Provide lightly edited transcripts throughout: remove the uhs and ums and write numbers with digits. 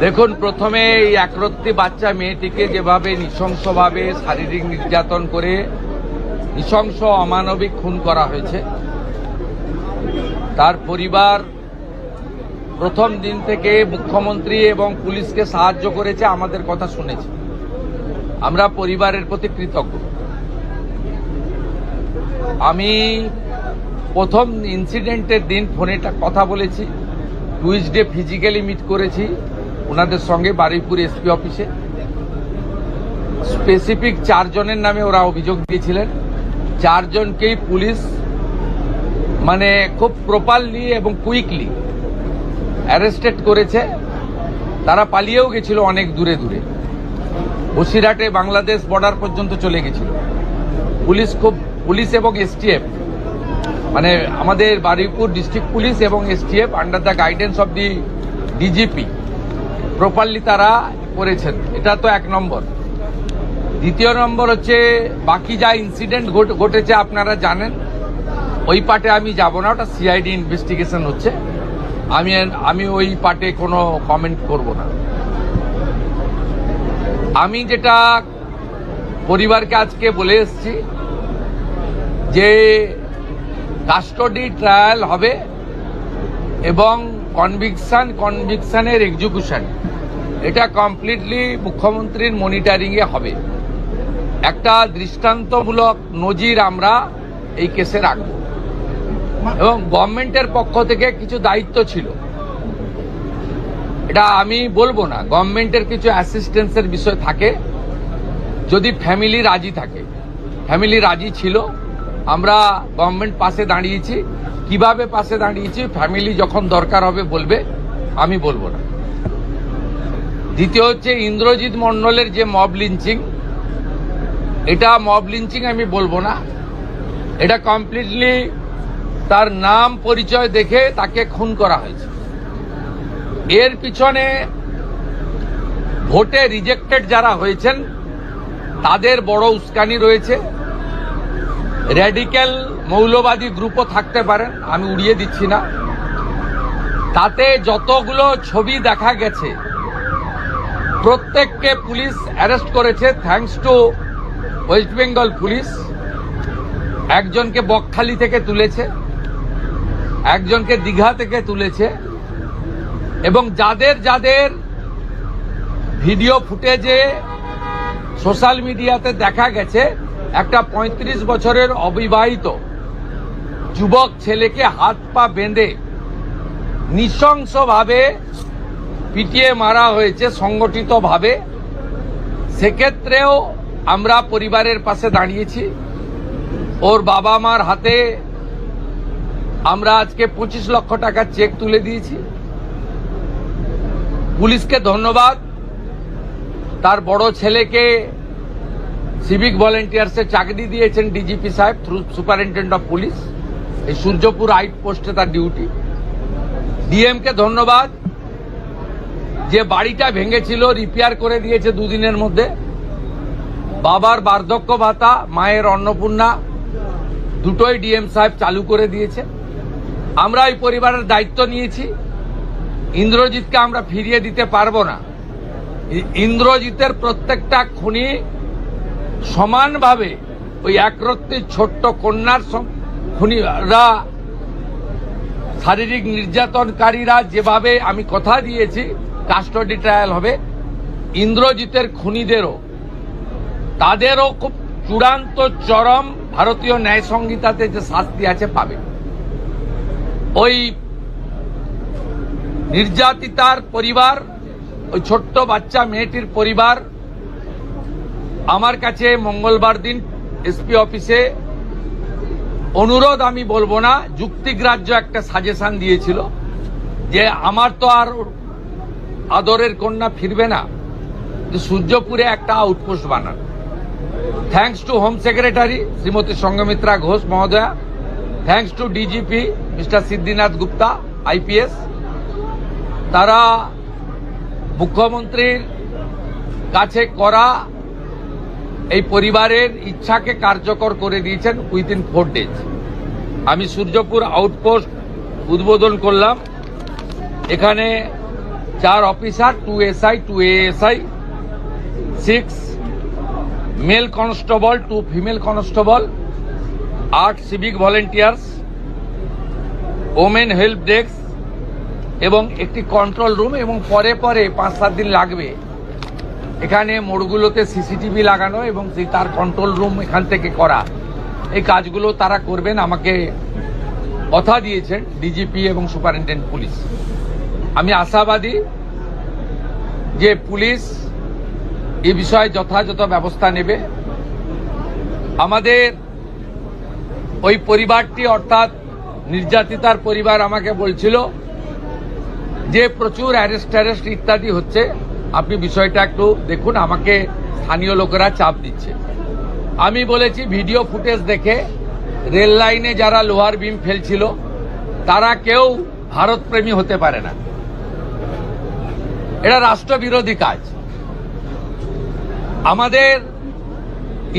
দেখুন, প্রথমে এই একরত্তি বাচ্চা মেয়েটিকে যেভাবে নৃশংসভাবে শারীরিক নির্যাতন করে নৃশংস অমানবিক খুন করা হয়েছে, তার পরিবার প্রথম দিন থেকে মুখ্যমন্ত্রী এবং পুলিশকে সাহায্য করেছে, আমাদের কথা শুনেছে। আমরা পরিবারের প্রতি কৃতজ্ঞ। আমি প্রথম ইনসিডেন্টের দিন ফোনে কথা বলেছি, টুইসডে ফিজিক্যালি মিট করেছি ওনাদের সঙ্গে বারুইপুর এসপি অফিসে। স্পেসিফিক 4 জনের নামে ওরা অভিযোগ দিয়েছিলেন। 4 জনকেই পুলিশ খুব প্রপারলি এবং কুইকলি অ্যারেস্টেড করেছে। তারা পালিয়েও গেছিল অনেক দূরে দূরে, বসিরহাটে বাংলাদেশ বর্ডার পর্যন্ত চলে গেছিল। পুলিশ এবং এসটিএফ আমাদের বারুইপুর ডিস্ট্রিক্ট পুলিশ এবং STF under the guidance of the DGP properly তারা করেছেন। এটা তো 1 নম্বর। দ্বিতীয় নম্বর হচ্ছে, বাকি যা ইনসিডেন্ট ঘটেছে আপনারা জানেন, ওই পার্টে আমি যাব না, ওটা সিআইডি ইনভেস্টিগেশন হচ্ছে। আমি ওই পার্টে কোনো কমেন্ট করব না। আমি যেটা পরিবারকে আজকে বলে এসেছি যে কাস্টডি ট্রায়াল হবে এবং কনভিকশনের এক্সিকিউশন এটা কমপ্লিটলি মুখ্যমন্ত্রীর মনিটরিংয়ে হবে। একটা দৃষ্টান্তমূলক নজির আমরা এই কেসে রাখব এবং গভর্নমেন্টের পক্ষ থেকে কিছু দায়িত্ব ছিল, এটা আমি বলবো না। গভর্নমেন্টের কিছু অ্যাসিস্ট্যান্সের বিষয় থাকে, যদি ফ্যামিলি রাজি থাকে। ফ্যামিলি রাজি ছিল, আমরা গভর্নমেন্ট পাশে দাঁড়িয়েছি। কিভাবে পাশে দাঁড়িয়েছি, ফ্যামিলি যখন দরকার হবে বলবে, আমি বলবো না। দ্বিতীয় হচ্ছে, ইন্দ্রজিৎ মণ্ডলের যে মব লিঞ্চিং, এটা মব লিঞ্চিং আমি বলবো না। এটা কমপ্লিটলি তার নাম পরিচয় দেখে তাকে খুন করা হয়েছে। এর পিছনে ভোটে রিজেক্টেড যারা হয়েছেন তাদের বড় উস্কানি রয়েছে। র্যাডিক্যাল মৌলবাদী গ্রুপও থাকতে পারেন, আমি উড়িয়ে দিচ্ছি না। তাতে যতগুলো ছবি দেখা গেছে প্রত্যেককে পুলিশ অ্যারেস্ট করেছে, thanks to West Bengal police. একজনকে বকখালি থেকে তুলেছে, একজনকে দীঘা থেকে তুলেছে, এবং যাদের যাদের ভিডিও ফুটেজে সোশ্যাল মিডিয়াতে দেখা গেছে, একটা 35 বছরের অবিবাহিত যুবক ছেলেকে হাত পা বেঁধে নৃশংসভাবে পিটিয়ে মারা হয়েছে সংগঠিতভাবে। সেক্ষেত্রেও আমরা পরিবারের পাশে দাঁড়িয়েছি। ওর বাবা মার হাতে আমরা আজকে 25 লক্ষ টাকার চেক তুলে দিয়েছি। পুলিশকে ধন্যবাদ, তার বড় ছেলেকে সিভিক ভলেন্টিয়ার্সে চাকরি দিয়েছেন ডিজিপি সাহেব থ্রু সুপারিনটেন্ডেন্ট অফ পুলিশ। এই সূর্যপুর আউট পোস্টে তার ডিউটি। ডিএমকে ধন্যবাদ, যে বাড়িটা ভেঙেছিল রিপেয়ার করে দিয়েছে 2 দিনের মধ্যে। বাবার বার্ধক্য ভাতা, মায়ের অন্নপূর্ণা দুটোই ডিএম সাহেব চালু করে দিয়েছে। আমরা এই পরিবারের দায়িত্ব নিয়েছি। ইন্দ্রজিৎকে আমরা ফিরিয়ে দিতে পারবো না। ইন্দ্রজিতের প্রত্যেকটা খুনি সমানভাবে ওই একরত্তি ছোট্ট কন্যার খুনিরা, শারীরিক নির্যাতনকারীরা যেভাবে আমি কথা দিয়েছি কাস্টডি ট্রায়াল হবে, ইন্দ্রজিতের খুনিদেরও তাদেরও খুব চূড়ান্ত চরম ভারতীয় ন্যায় সংহিতাতে যে শাস্তি আছে পাবে। ওই নির্যাতিতার পরিবার, ওই ছোট্ট বাচ্চা মেয়েটির পরিবার আমার কাছে মঙ্গলবার দিন এসপি অফিসে অনুরোধ, আমি বলবো না, যুক্তিগ্রাহ্য একটা সাজেশন দিয়েছিল যে আমার তো আর আদরের কন্যা ফিরবে না, যে সূর্যপুরে একটা আউটপোস্ট বানান। Thanks to home secretary Shrimati Sanghamitra Ghosh মহোদয়া, thanks to DGP mister Siddhinath Gupta IPS, তারা মুখ্যমন্ত্রীর কাছে করা এই পরিবারের ইচ্ছাকে কার্যকর করে দিয়েছেন উইদিন 4 days। আমি সূর্যপুর আউটপোস্ট উদ্বোধন করলাম। এখানে 4 officer, 2 SI, 2 ASI, 6 male constable, 2 female constable, 8 civic volunteers, women help desk এবং একটি কন্ট্রোল রুম, এবং পরে পরে 5-7 দিন লাগবে এখানে মোড়গুলোতে সিসিটিভি লাগানো এবং তার কন্ট্রোল রুম এখান থেকে করা। এই কাজগুলো তারা করবেন, আমাকে কথা দিয়েছেন ডিজিপি এবং সুপারিনটেন্ডেন্ট পুলিশ। আমি আশাবাদী যে পুলিশ এই বিষয়ে যথাযথ ব্যবস্থা নেবে। আমাদের ওই পরিবারটি অর্থাৎ নির্যাতিতার পরিবার আমাকে বলছিল যে প্রচুর অ্যারেস্ট ইত্যাদি হচ্ছে, আপনি বিষয়টা একটু দেখুন, আমাকে স্থানীয় লোকেরা চাপ দিচ্ছে। আমি বলেছি ভিডিও ফুটেজ দেখে রেল লাইনে যারা লোহার বিম ফেলছিল তারা কেউ ভারতপ্রেমী হতে পারে না, এটা রাষ্ট্রবিরোধী কাজ। আমাদের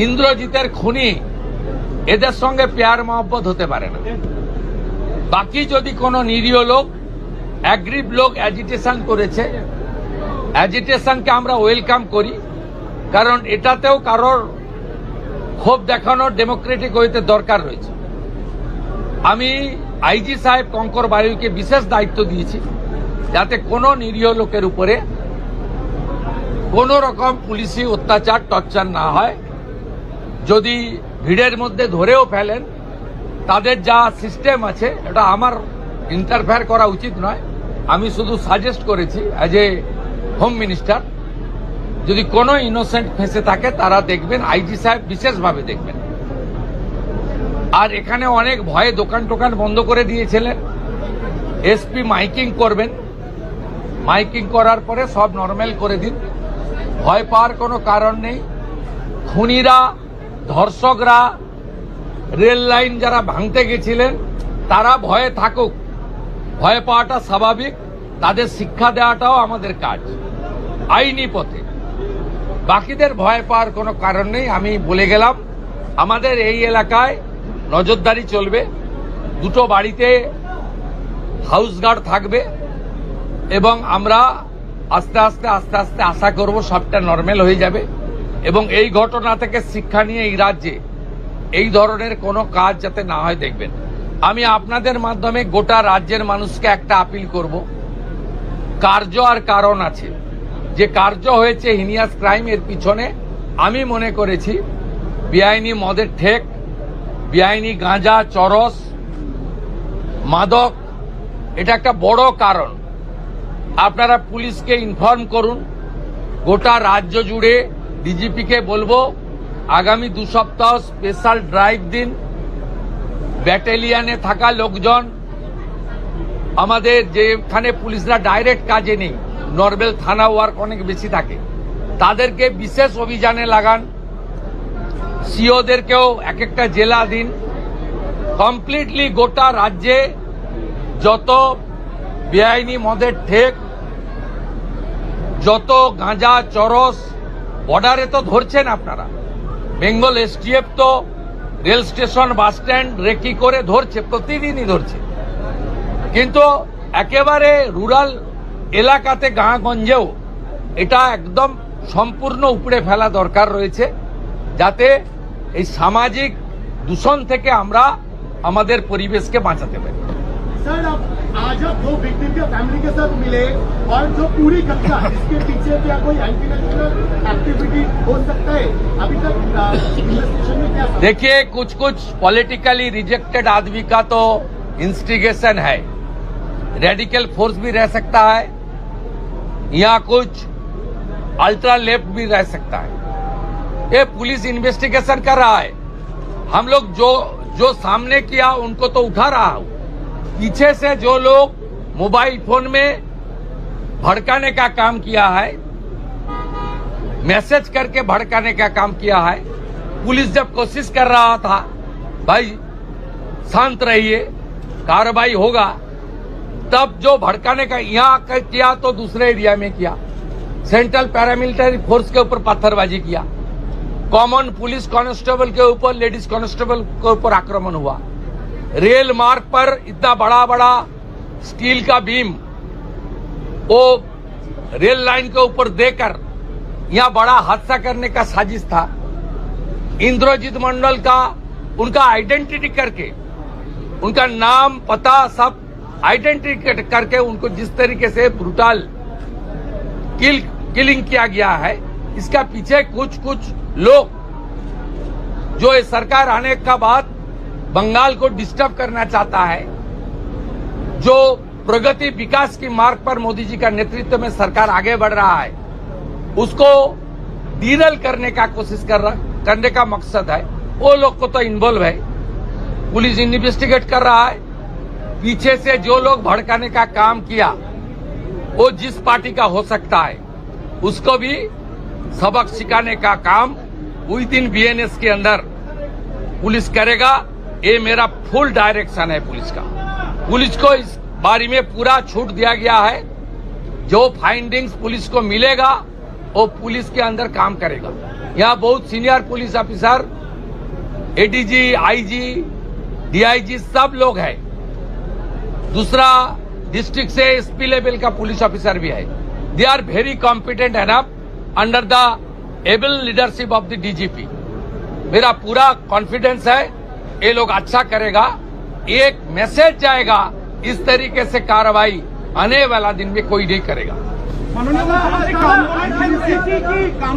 ইন্দ্রজিতের খুনি এদের সঙ্গে প্যার মহব্বত হতে পারে না। বাকি যদি কোনো নিরীহ লোক, অ্যাগ্রিভ লোক অ্যাজিটেশন করেছে, অ্যাজিটেশনকে আমরা ওয়েলকাম করি, কারণ এটাতেও কারোর ক্ষোভ দেখানোর ডেমোক্রেটিক ওয়েতে দরকার রয়েছে। আমি আইজি সাহেব কঙ্কর বায়ুকে বিশেষ দায়িত্ব দিয়েছি যাতে কোনো নিরীহ লোকের উপরে কোন রকম পুলিশি অত্যাচার টর্চার না হয়। যদি ভিড়ের মধ্যে ধরেও ফেলেন, তাদের যা সিস্টেম আছে এটা আমার ইন্টারফেয়ার করা উচিত নয়। আমি শুধু সাজেস্ট করেছি অ্যাজ এ হোম মিনিস্টার, যদি কোনো ইনোসেন্ট ফেঁসে থাকে তারা দেখবেন, আইজি সাহেব বিশেষভাবে দেখবেন। আর এখানে অনেক ভয়ে দোকান টোকান বন্ধ করে দিয়েছিলেন, এসপি মাইকিং করবেন, মাইকিং করার পরে সব নর্মাল করে দিন, ভয় পাওয়ার কোনো কারণ নেই। খুনিরা, ধর্ষকরা, রেল লাইন যারা ভাঙতে গেছিলেন তারা ভয়ে থাকুক, ভয় পাওয়াটা স্বাভাবিক, তাদের শিক্ষা দেওয়াটাও আমাদের কাজ আইনি পথে। বাকিদের ভয় পাওয়ার কোনো কারণ নেই। আমি বলে গেলাম আমাদের এই এলাকায় নজরদারি চলবে, 2টো বাড়িতে হাউস গার্ড থাকবে এবং আমরা আস্তে আস্তে আশা করব সবটা নর্মাল হয়ে যাবে এবং এই ঘটনা থেকে শিক্ষা নিয়ে এই রাজ্যে এই ধরনের কোনো কাজ যাতে না হয় দেখবেন। আমি আপনাদের মাধ্যমে গোটা রাজ্যের মানুষকে একটা আপিল করব, কার্য আর কারণ আছে। যে কার্য হয়েছে হিনিয়াস ক্রাইম, এর পিছনে আমি মনে করেছি বেআইনি মদের ঠেক, বেআইনি গাঁজা, চরস, মাদক, এটা একটা বড় কারণ। আপনারা পুলিশকে ইনফর্ম করুন, গোটা রাজ্য জুড়ে ডিজিপিকে বলবো আগামী 2 সপ্তাহ স্পেশাল ড্রাইভ দিন। ব্যাটালিয়নে থাকা লোকজন, আমাদের যেখানে পুলিশরা ডাইরেক্ট কাজে নেই, নর্মাল থানা ওয়ার্ক অনেক বেশি থাকে, তাদেরকে বিশেষ অভিযানে লাগান। সিওদেরকেও এক একটা জেলা দিন। কমপ্লিটলি গোটা রাজ্যে যত বেআইনি মদের ঠেক, যত গাঁজা, চরস, বর্ডারে তো ধরছেন আপনারা, বেঙ্গল এসটিএফ তো rail station, bus stand recce করে ধরছে, প্রতিদিনই ধরছে, কিন্তু একেবারে রুরাল এলাকাতে গাঁগঞ্জেও এটা একদম সম্পূর্ণ উপড়ে ফেলা দরকার রয়েছে, যাতে এই সামাজিক দূষণ থেকে আমরা আমাদের পরিবেশকে বাঁচাতে পারি। सर, आज आप 2 विक्टिम के फैमिली के साथ मिले और जो पूरी घटना, इसके पीछे क्या कोई एंटी नेशनल एक्टिविटी हो सकता है? अभी तक इन्वेस्टिगेशन में क्या? देखिए, कुछ पॉलिटिकली रिजेक्टेड आदमी का तो इंस्टिगेशन है, रेडिकल फोर्स भी रह सकता है, या कुछ अल्ट्रा लेफ्ट भी रह सकता है। ये पुलिस इन्वेस्टिगेशन कर रहा है। हम लोग जो सामने किया उनको तो उठा रहा हूं, पीछे से जो लोग मोबाइल फोन में भड़काने का काम किया है, मैसेज करके भड़काने का काम किया है, पुलिस जब कोशिश कर रहा था भाई शांत रहिए, कार्रवाई होगा, तब जो भड़काने का यहां किया तो दूसरे एरिया में किया, सेंट्रल पैरामिलिट्री फोर्स के ऊपर पत्थरबाजी किया, कॉमन पुलिस कांस्टेबल के ऊपर, लेडीज कांस्टेबल के ऊपर आक्रमण हुआ, रेल मार्ग पर इतना बड़ा स्टील का बीम वो रेल लाइन के ऊपर देकर यहां बड़ा हादसा करने का साजिश था। इंद्रजीत मंडल का उनका आइडेंटिटी करके, उनका नाम पता सब आइडेंटिटी करके उनको जिस तरीके से ब्रूटल किलिंग किया गया है, इसका पीछे कुछ लोग जो इस सरकार आने का बाद बंगाल को डिस्टर्ब करना चाहता है, जो प्रगति विकास की मार्ग पर मोदी जी का नेतृत्व में सरकार आगे बढ़ रहा है, उसको डीरल करने का कोशिश करने का मकसद है। वो लोग को तो इन्वॉल्व है, पुलिस इन्वेस्टिगेट कर रहा है। पीछे से जो लोग भड़काने का काम किया वो जिस पार्टी का हो सकता है, उसको भी सबक सिखाने का काम विद इन बीएनएस के अंदर पुलिस करेगा। ये मेरा फुल डायरेक्शन है पुलिस का। पुलिस को इस बारे में पूरा छूट दिया गया है। जो फाइंडिंग्स पुलिस को मिलेगा वो पुलिस के अंदर काम करेगा। यहाँ बहुत senior police officer, ADG, IG, DIG सब लोग हैं। दूसरा डिस्ट्रिक्ट से एसपी लेवल का पुलिस ऑफिसर भी है। They are very competent enough under the able leadership of the DGP. मेरा पूरा कॉन्फिडेंस है ये लोग अच्छा करेगा। एक मैसेज जाएगा, इस तरीके से कार्रवाई आने वाला दिन में कोई नहीं करेगा।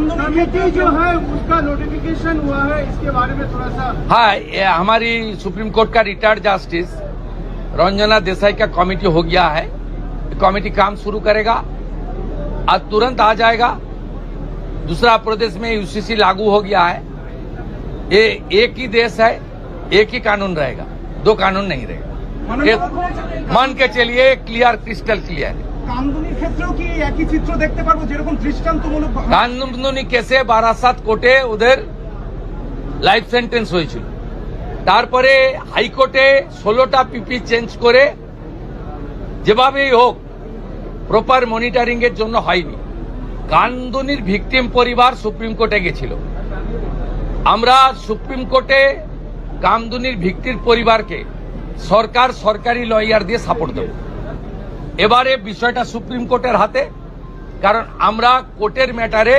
कमेटी जो है उसका नोटिफिकेशन हुआ है, इसके बारे में थोड़ा सा। हाँ, ये हमारी सुप्रीम कोर्ट का रिटायर्ड जस्टिस रंजना देसाई का कमेटी हो गया है। कमेटी काम शुरू करेगा, आज तुरंत आ जाएगा। दूसरा, प्रदेश में यूसीसी लागू हो गया है। ये एक ही देश है, एक ही कानून रहेगा, दो कानून नहीं रहेगा। मान के चलिए क्लियर, क्रिस्टल क्लियर। কামদুনির ক্ষেত্রেও কি একই চিত্র দেখতে পারবো, যেরকম দৃষ্টান্তমূলক? কামদুনি কেসে বারাসাত কোর্টে ওদের লাইফ সেন্টেন্স হয়েছিল, তারপরে হাইকোর্টে 16টা পিপি চেঞ্জ করে যেভাবেই হোক প্রপার মনিটরিং এর জন্য হয়নি। কামদুনির ভিকটিম পরিবার সুপ্রিম কোর্টে গেছিল। আমরা সুপ্রিম কোর্টে কামদুনির ভিকটির পরিবারকে সরকারি লয়ার দিয়ে সাপোর্ট দেব। এবারে বিষয়টা সুপ্রিম কোর্টের হাতে, কারণ আমরা কোর্টের ম্যাটারে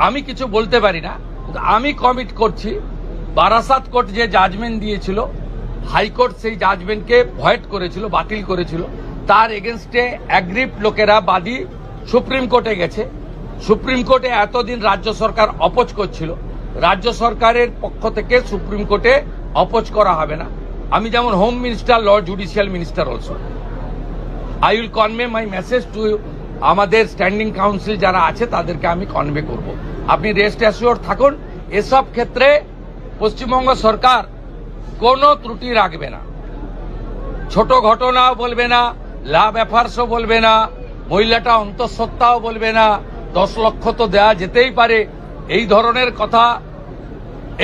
আমি কিছু বলতে পারি না। আমি কমিট করছি, বারাসাত কোর্ট যে জাজমেন্ট দিয়েছিল, হাইকোর্ট সেই জাজমেন্টকে ভয়েড করেছিল, বাতিল করেছিল। তার এগেনস্টে অ্যাগ্রিভড লোকেরা বাদী সুপ্রিম কোর্টে গেছে। সুপ্রিম কোর্টে এতদিন রাজ্য সরকার অপোজ করছিল, রাজ্য সরকারের পক্ষ থেকে সুপ্রিম কোর্টে অপোজ করা হবে না। আমি যেমন home minister, law judicial minister also, I will convey my message to আমাদের স্ট্যান্ডিং কাউন্সিল যারা আছে তাদেরকে আমি কনভে করব। আপনি রেস্ট অ্যাসিওর থাকুন, এসব ক্ষেত্রে পশ্চিমবঙ্গ সরকার কোনো ত্রুটি রাখবে না। ছোট ঘটনাও বলবে না, লাভ অ্যাফার্সও বলবে না, মহিলাটা অন্তঃসত্ত্বাও বলবে না, 10 লক্ষ তো দেওয়া যেতেই পারে, এই ধরনের কথা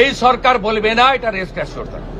এই সরকার বলবে না। এটা রেস্ট অ্যাসিওর থাকুন।